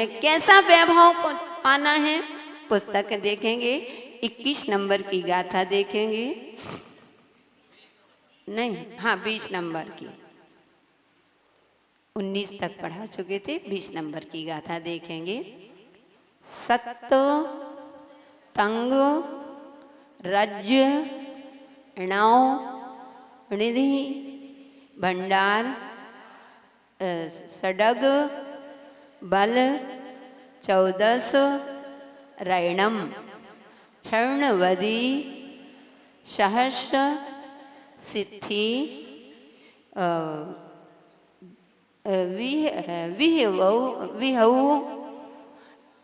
इसमें कैसा वैभव पाना है। पुस्तक देखेंगे 21 नंबर की गाथा देखेंगे, नहीं हाँ 20 नंबर की, 19 तक पढ़ा चुके थे, 20 नंबर की गाथा देखेंगे। सत्त तंग रज्य णव निधि भंडार सडग बल 14 रैणम क्षर्णवदी सहस्र सिद्धि विहऊ,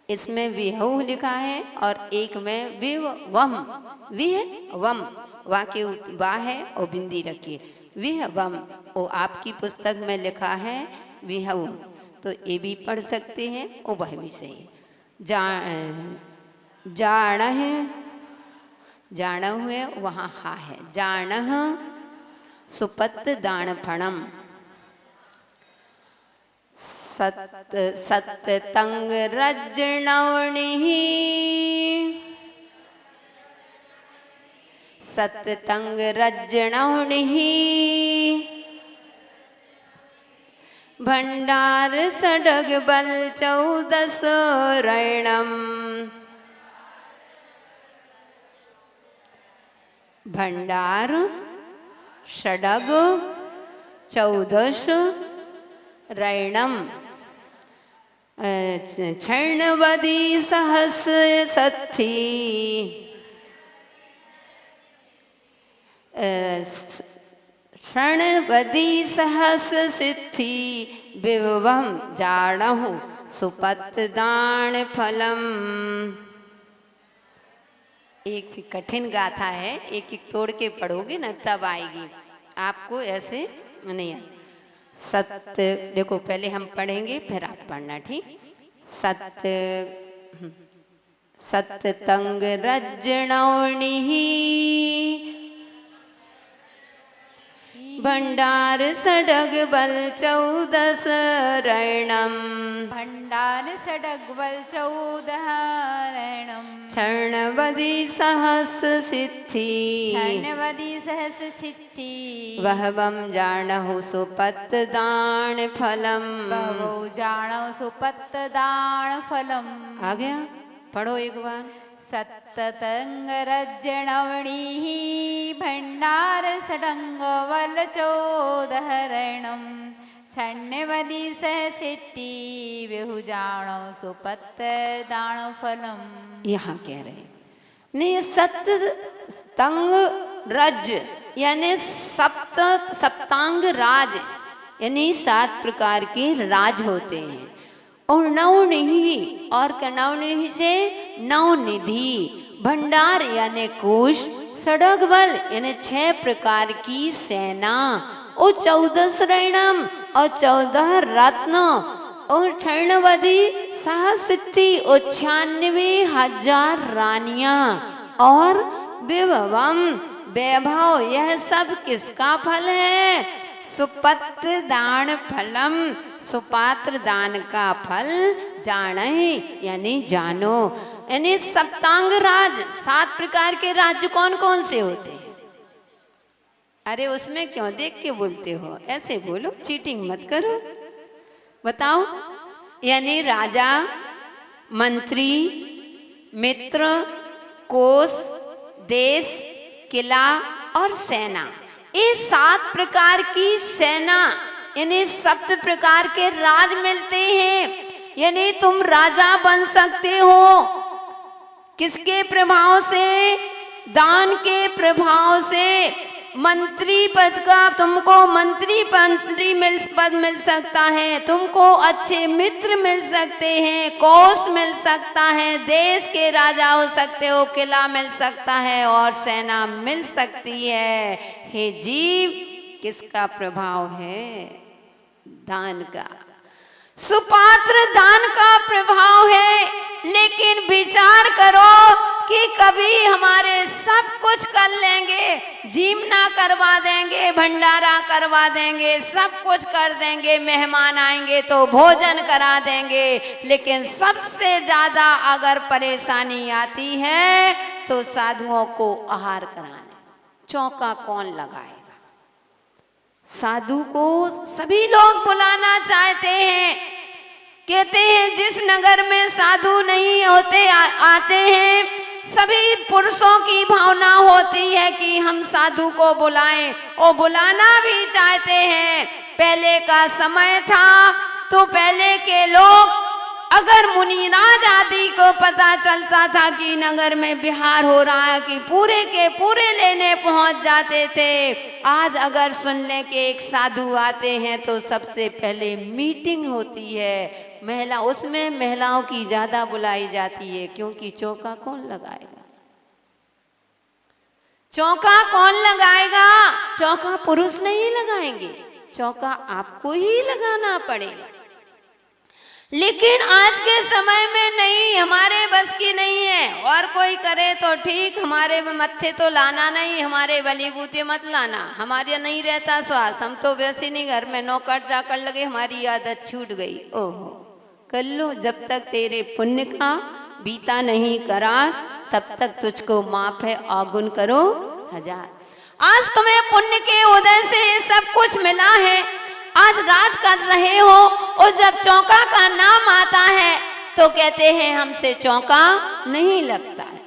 इसमें विहऊ लिखा है और एक में विहवम, विहवम वा के वा है और बिंदी रखिए, विहवम वो आपकी पुस्तक में लिखा है विहऊ, तो ये भी पढ़ सकते हैं, वो वह भी सही है। जान है, जान हुए वहाँ हा है, जान सुपत दान फणम सत तंग रजनवणि सत तंग रजनवणि भंडार सडग बल 14 रैणम भंडार षडग 14 रैणम क्षर्णवदी सहस्र सत्थी क्षर्णवदी सहस्र सिद्धि विभवम जाणहु सुपत दान फलम। एक कठिन गाथा है, एक एक तोड़ के पढ़ोगे ना तब आएगी, आपको ऐसे नहीं आए। सत्य देखो पहले हम पढ़ेंगे फिर आप पढ़ना, ठीक। सत्य तंग रजनवणि भंडार सडग बल 14 रैणम भंडार सडग बल 14 रैणम क्षर्णवदी सहस्र सिद्धि क्षर्णवदी सहस्र सिद्धि वहवम जानहु सुपत दान फलम बहवो जानो सुपत दान फलम। आ गया, पढ़ो एक बार। सत्ततंग रजनवणि भंडार सडंग बल 14 रैणम क्षर्णवदी सहसिद्धि विहु जानो सुपत दान फलम। यहाँ कह रहे हैं नहीं, सत्य तंग रज यानी सप्तांग राज यानी 7 प्रकार के राज होते हैं, और नवनिधि और नवनिधि से नवनिधि भंडार यानी कोश, सडग बल यानी 6 प्रकार की सेना, और 14 रैणम और 14 रत्न, और क्षर्णवदी सहसिद्धि और 96,000 रानियां, और विभवम वैभव, यह सब किसका फल है? सुपत दान फलम, सुपात्र दान का फल जाने यानी जानो, यानी सप्तांग राज 7 प्रकार के राज्य कौन कौन से होते हैं? अरे उसमें क्यों देख के बोलते हो, ऐसे बोलो, चीटिंग मत करो, बताओ। यानी राजा, मंत्री, मित्र, कोष, देश, किला और सेना, ये 7 प्रकार की सेना यानी 7 प्रकार के राज मिलते हैं। यानी तुम राजा बन सकते हो, किसके प्रभाव से? दान के प्रभाव से। मंत्री पद का तुमको मंत्री पद मिल सकता है, तुमको अच्छे मित्र मिल सकते हैं, कोष मिल सकता है, देश के राजा हो सकते हो, किला मिल सकता है और सेना मिल सकती है। हे जीव, किसका प्रभाव है? दान का, सुपात्र दान का प्रभाव है। लेकिन विचार करो कि कभी हमारे सब कुछ कर लेंगे, जीमना करवा देंगे, भंडारा करवा देंगे, सब कुछ कर देंगे, मेहमान आएंगे तो भोजन करा देंगे, लेकिन सबसे ज्यादा अगर परेशानी आती है तो साधुओं को आहार कराने। चौका कौन लगाएगा? साधु को सभी लोग बुलाना चाहते हैं, कहते हैं जिस नगर में साधु नहीं होते आते हैं, सभी पुरुषों की भावना होती है कि हम साधु को बुलाएं, और बुलाना भी चाहते हैं। पहले का समय था तो पहले के लोग, अगर मुनिराज आदि को पता चलता था कि नगर में विहार हो रहा है, कि पूरे के पूरे लेने पहुंच जाते थे। आज अगर सुनने के एक साधु आते हैं तो सबसे पहले मीटिंग होती है, उसमें महिलाओं की ज्यादा बुलाई जाती है, क्योंकि चौका कौन लगाएगा? चौका कौन लगाएगा? चौका पुरुष नहीं लगाएंगे, चौका आपको ही लगाना पड़ेगा। लेकिन आज के समय में नहीं, हमारे बस की नहीं है। और कोई करे तो ठीक, हमारे मत्थे तो लाना नहीं, हमारे बली बूते मत लाना, हमारे नहीं रहता स्वास्थ्य, हम तो वैसे नहीं घर में नौकर चाकर लगे, हमारी आदत छूट गई। ओहो, कर लो, जब तक तेरे पुण्य का बीता नहीं करार, तब तक तुझको माफ है, औगुन करो हजार। आज तुम्हें पुण्य के उदय से सब कुछ मिला है, आज राज कर रहे हो, और जब चौका का नाम आता है तो कहते हैं हमसे चौका नहीं लगता है,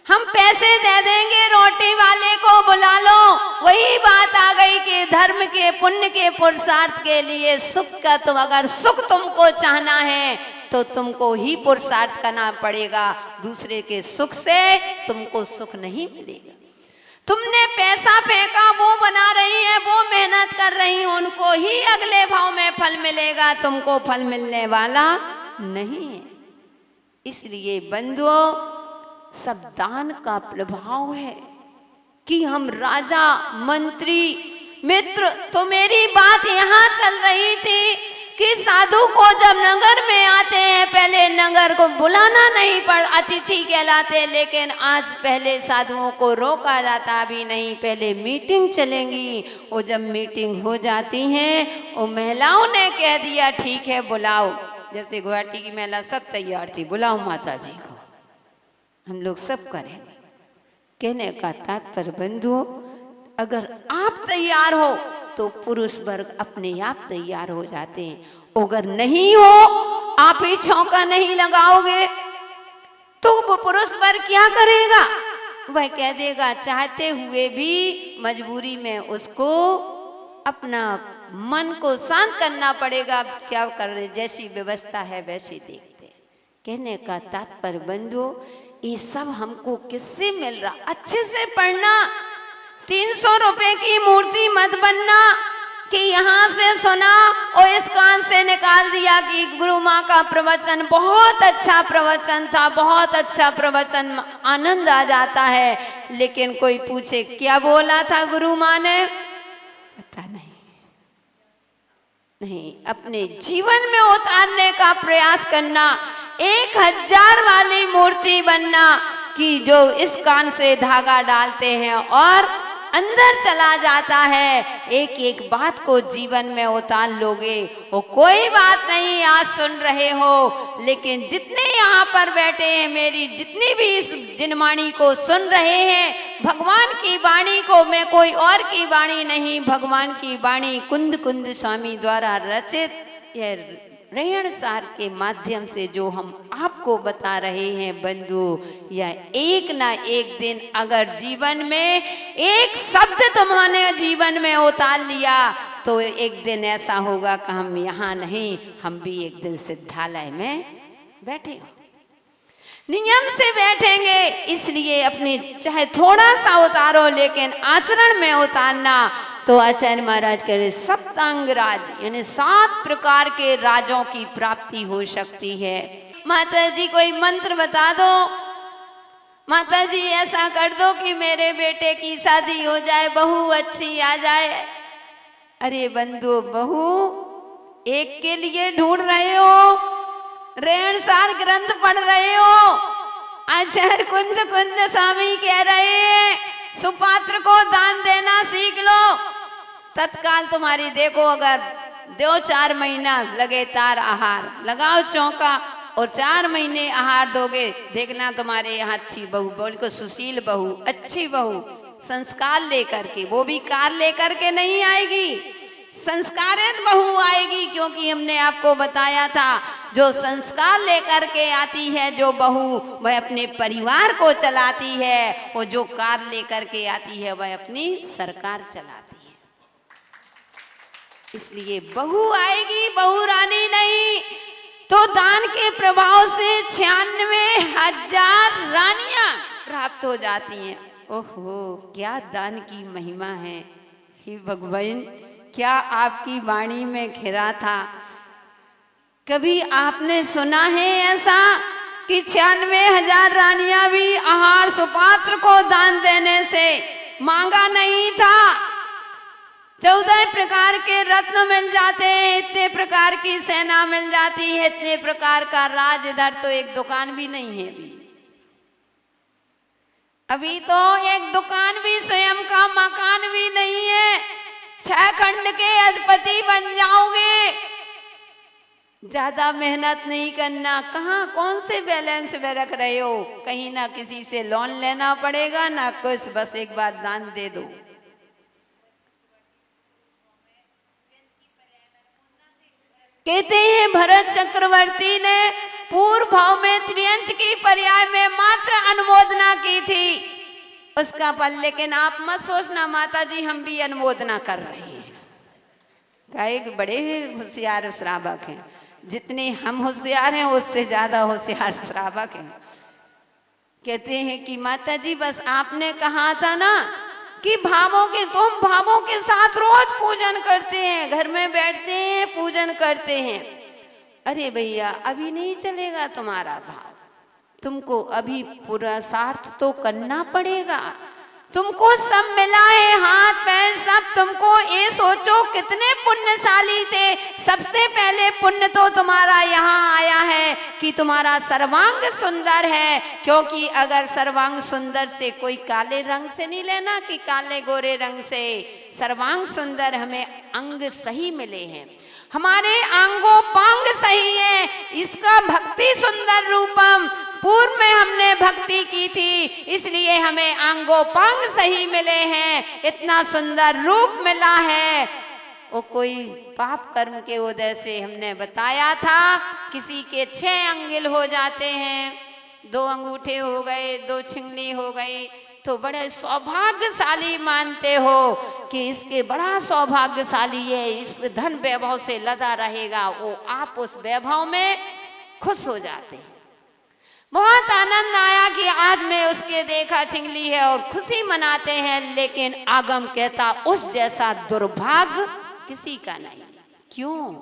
हम पैसे दे देंगे, रोटी वाले को बुला लो। वही बात आ गई कि धर्म के पुण्य के पुरुषार्थ के लिए सुख का, तुम अगर सुख तुमको चाहना है तो तुमको ही पुरुषार्थ करना पड़ेगा, दूसरे के सुख से तुमको सुख नहीं मिलेगा। तुमने पैसा फेंका, वो बना रही है, वो मेहनत कर रही है, उनको ही अगले भाव में फल मिलेगा, तुमको फल मिलने वाला नहीं है। इसलिए बंधुओं, सब दान का प्रभाव है कि हम राजा, मंत्री, मित्र, तो मेरी बात यहाँ चल रही थी कि साधु को जब नगर में आते हैं, पहले नगर को बुलाना नहीं पड़, अतिथि कहलाते, लेकिन आज पहले साधुओं को रोका जाता भी नहीं, पहले मीटिंग चलेंगी। और जब मीटिंग हो जाती है, और महिलाओं ने कह दिया ठीक है बुलाओ, जैसे गुवाहाटी की महिला सब तैयार थी, बुलाओ माता जी को, हम लोग सब करेंगे। कहने का तात्पर्य बंधुओं, अगर आप तैयार हो तो पुरुष वर्ग अपने आप तैयार हो जाते हैं। अगर नहीं हो, आप ही चौका नहीं लगाओगे तो वो पुरुष वर्ग क्या करेगा? वह कह देगा, चाहते हुए भी मजबूरी में उसको अपना मन को शांत करना पड़ेगा। क्या कर रहे, जैसी व्यवस्था है वैसी देखते। कहने का तात्पर्य बंधुओं, ये सब हमको किससे मिल रहा? अच्छे से पढ़ना, 300 रुपए की मूर्ति मत बनना कि यहाँ से सुना और इस कान से निकाल दिया कि गुरु माँ का प्रवचन बहुत अच्छा प्रवचन था, बहुत अच्छा प्रवचन, आनंद आ जाता है, लेकिन कोई पूछे क्या बोला था गुरु माँ ने, पता नहीं। अपने जीवन में उतारने का प्रयास करना, 1000 वाली मूर्ति बनना कि जो इस कान से धागा डालते हैं और अंदर चला जाता है, एक एक बात को जीवन में उतार लोगे। वो कोई बात नहीं, आज सुन रहे हो, लेकिन जितने यहाँ पर बैठे हैं, मेरी जितनी भी इस जिनवाणी को सुन रहे हैं, भगवान की वाणी को, मैं कोई और की वाणी नहीं, भगवान की वाणी कुंद कुंद स्वामी द्वारा रचित यह रेहण सार के माध्यम से जो हम आपको बता रहे हैं बंधु, या एक ना एक दिन अगर जीवन में एक शब्द तुम्हारे जीवन में उतार लिया तो एक दिन ऐसा होगा कि हम यहाँ नहीं, हम भी एक दिन सिद्धालय में बैठेंगे, नियम से बैठेंगे। इसलिए अपने चाहे थोड़ा सा उतारो, लेकिन आचरण में उतारना। तो आचार्य महाराज कह रहे सप्तांग राज, यानी 7 प्रकार के राजों की प्राप्ति हो सकती है। माता जी कोई मंत्र बता दो, माता जी ऐसा कर दो कि मेरे बेटे की शादी हो जाए, बहू अच्छी आ जाए। अरे बंधु, बहू एक के लिए ढूंढ रहे हो, रेहण सार ग्रंथ पढ़ रहे हो, आचार्य कुंद कुंद स्वामी कह रहे हैं सुपात्र को दान देना सीख लो, तत्काल तुम्हारी देखो, अगर 2-4 महीना लगातार आहार लगाओ चौका और 4 महीने आहार दोगे, देखना तुम्हारे यहाँ अच्छी बहू, बिल्कुल सुशील बहू, अच्छी बहू, संस्कार लेकर के, वो भी कार लेकर के नहीं आएगी, संस्कारित बहू आएगी। क्योंकि हमने आपको बताया था जो संस्कार लेकर के आती है जो बहू, वह अपने परिवार को चलाती है, और जो कार लेकर के आती है वह अपनी सरकार चलाती है। इसलिए बहू आएगी, बहू रानी नहीं। तो दान के प्रभाव से 96,000 रानियां प्राप्त हो जाती हैं। ओहो, क्या दान की महिमा है। हे भगवान, क्या आपकी वाणी में खिरा था। कभी आपने सुना है ऐसा कि 96,000 रानियां भी आहार सुपात्र को दान देने से मांगा नहीं था। 14 प्रकार के रत्न मिल जाते हैं, इतने प्रकार की सेना मिल जाती है, इतने प्रकार का राज, इधर तो एक दुकान भी नहीं है। अभी तो एक दुकान भी, स्वयं का मकान भी नहीं है। 6 खंड के अधिपति बन जाओगे, ज्यादा मेहनत नहीं करना। कहाँ कौन से बैलेंस में रख रहे हो, कहीं ना किसी से लोन लेना पड़ेगा ना कुछ, बस एक बार दान दे दो। कहते हैं भरत चक्रवर्ती ने पूर्व भाव में त्रियंच की पर्याय में मात्र अनुमोदना की थी उसका फल, लेकिन आप मत सोचना माता जी हम भी अनुमोदना कर रहे हैं। एक बड़े होशियार श्रावक हैं, जितने हम होशियार हैं उससे ज्यादा होशियार श्रावक हैं। कहते हैं कि माता जी बस आपने कहा था ना कि भावों के, तो हम भावों के साथ रोज पूजन करते हैं, घर में बैठते हैं पूजन करते हैं। अरे भैया अभी नहीं चलेगा तुम्हारा भाव, तुमको अभी पुरुषार्थ तो करना पड़ेगा। तुमको सब मिला है, हाथ पैर सब, तुमको ये सोचो कितने पुण्यशाली थे। सबसे पहले पुण्य तो तुम्हारा यहाँ आया है कि तुम्हारा सर्वांग सुंदर है। क्योंकि अगर सर्वांग सुंदर से कोई काले रंग से नहीं लेना कि काले गोरे रंग से, सर्वांग सुंदर हमें अंग सही मिले हैं, हमारे अंगों पांग सही है। इसका भक्ति सुंदर रूपम, पूर्व में हमने भक्ति की थी इसलिए हमें अंगोपांग सही मिले हैं, इतना सुंदर रूप मिला है। वो कोई पाप कर्म के उदय से हमने बताया था, किसी के 6 अंगिल हो जाते हैं, 2 अंगूठे हो गए, 2 छिंगली हो गई, तो बड़े सौभाग्यशाली मानते हो कि इसके बड़ा सौभाग्यशाली है, इस धन वैभव से लदा रहेगा। वो आप उस वैभव में खुश हो जाते हैं। बहुत आनंद आया कि आज मैं उसके देखा छिंगली है और खुशी मनाते हैं, लेकिन आगम कहता उस जैसा दुर्भाग्य किसी का नहीं। क्यों?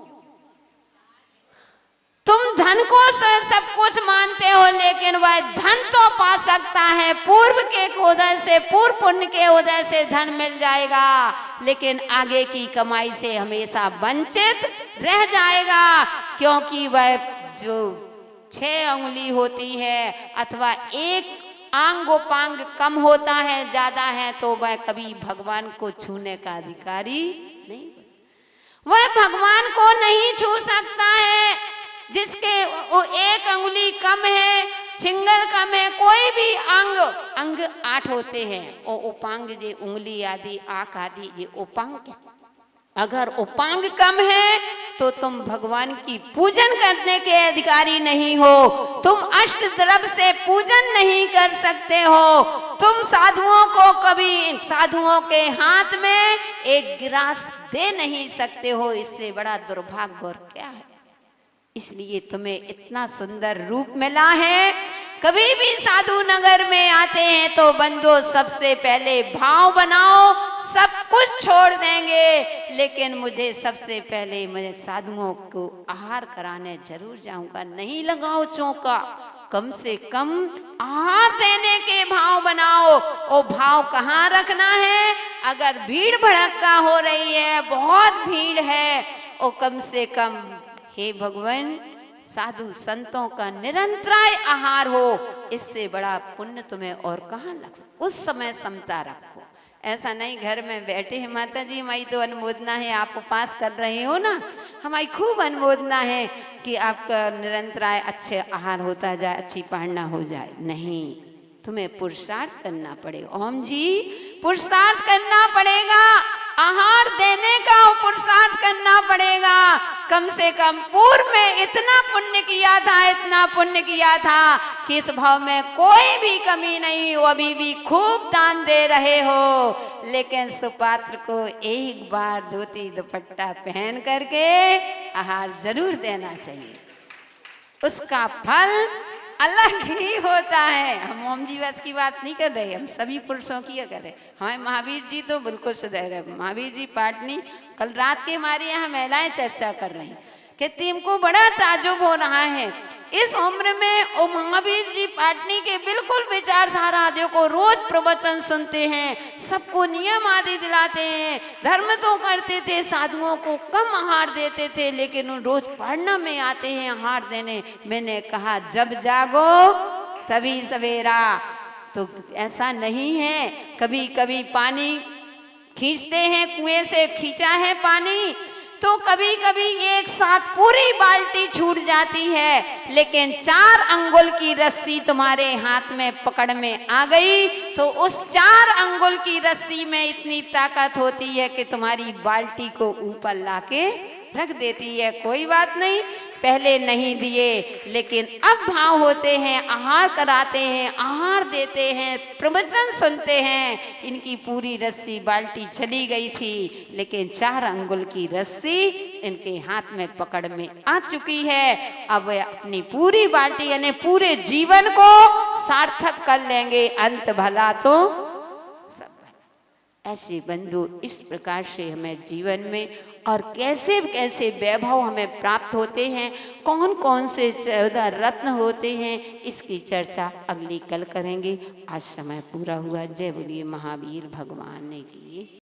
तुम धन को सब कुछ मानते हो, लेकिन वह धन तो पा सकता है, पूर्व के उदय से, पूर्व पुण्य के उदय से धन मिल जाएगा, लेकिन आगे की कमाई से हमेशा वंचित रह जाएगा। क्योंकि वह जो 6 उंगली होती है अथवा एक अंगोपांग कम होता है, ज्यादा है, तो वह कभी भगवान को छूने का अधिकारी नहीं, वह भगवान को नहीं छू सकता है। जिसके वो 1 अंगुली कम है, छिंगल कम है, कोई भी अंग 8 होते हैं, वो उपांग जे उंगली आदि आंख आदि ये उपांग। अगर उपांग कम है तो तुम भगवान की पूजन करने के अधिकारी नहीं हो, तुम अष्ट द्रव्य से पूजन नहीं कर सकते हो, तुम साधुओं को कभी साधुओं के हाथ में एक गिलास दे नहीं सकते हो। इससे बड़ा दुर्भाग्य और क्या है। इसलिए तुम्हें इतना सुंदर रूप मिला है। कभी भी साधु नगर में आते हैं तो बंधु सबसे पहले भाव बनाओ, सब कुछ छोड़ देंगे, लेकिन मुझे सबसे पहले मुझे साधुओं को आहार कराने जरूर जाऊंगा। नहीं लगाओ चौका, कम से कम आहार देने के भाव बनाओ। वो भाव कहाँ रखना है? अगर भीड़ भड़का हो रही है, बहुत भीड़ है, वो कम से कम हे भगवान साधु संतों का निरंतराय आहार हो, इससे बड़ा पुण्य तुम्हें और कहाँ लग सकता। उस समय समता रखो, ऐसा नहीं घर में बैठे हैं माता जी हमारी तो अनुमोदना है, आप उपास कर रहे हो ना, हमारी खूब अनुमोदना है कि आपका निरंतराय अच्छे आहार होता जाए, अच्छी पढ़ना हो जाए। नहीं, तुम्हें पुरुषार्थ करना पड़ेगा। ओम जी, पुरुषार्थ करना पड़ेगा, आहार देने का पुरुषार्थ करना पड़ेगा। कम से कम पूर्व में इतना पुण्य किया था, इतना पुण्य किया था कि इस भाव में कोई भी कमी नहीं हो, अभी भी खूब दान दे रहे हो। लेकिन सुपात्र को एक बार धोती दुपट्टा पहन करके आहार जरूर देना चाहिए, उसका फल अलग ही होता है। हम ओम जी वैस की बात नहीं कर रहे, हम सभी पुरुषों की कर रहे। हमारे महावीर जी तो बिल्कुल सुधर गए। महावीर जी पाटनी कल रात के हमारे यहाँ महिलाएं चर्चा कर रही, कहती हमको बड़ा ताजुब हो रहा है इस उम्र में ओ महावीर जी पाटनी के बिल्कुल विचारधारा आदि को रोज प्रवचन सुनते हैं, सबको नियम आदि दिलाते हैं, धर्म तो करते थे, साधुओं को कम आहार देते थे, लेकिन उन रोज पढ़ना में आते हैं आहार देने। मैंने कहा जब जागो तभी सवेरा, तो ऐसा नहीं है। कभी कभी पानी खींचते हैं, कुएं से खींचा है पानी तो कभी कभी एक साथ पूरी बाल्टी छूट जाती है, लेकिन 4 अंगुल की रस्सी तुम्हारे हाथ में पकड़ में आ गई तो उस 4 अंगुल की रस्सी में इतनी ताकत होती है कि तुम्हारी बाल्टी को ऊपर लाके रख देती है। कोई बात नहीं, पहले नहीं दिए लेकिन अब भाव होते हैं, आहार कराते हैं, आहार देते हैं, प्रवचन सुनते हैं। इनकी पूरी रस्सी बाल्टी चली गई थी, लेकिन 4 अंगुल की रस्सी इनके हाथ में पकड़ में आ चुकी है। अब वे अपनी पूरी बाल्टी यानी पूरे जीवन को सार्थक कर लेंगे, अंत भला तो सब भला। ऐसे बंधु इस प्रकार से हमें जीवन में और कैसे कैसे वैभव हमें प्राप्त होते हैं, कौन कौन से 14 रत्न होते हैं, इसकी चर्चा अगली कल करेंगे। आज समय पूरा हुआ। जय बोलिए महावीर भगवान की।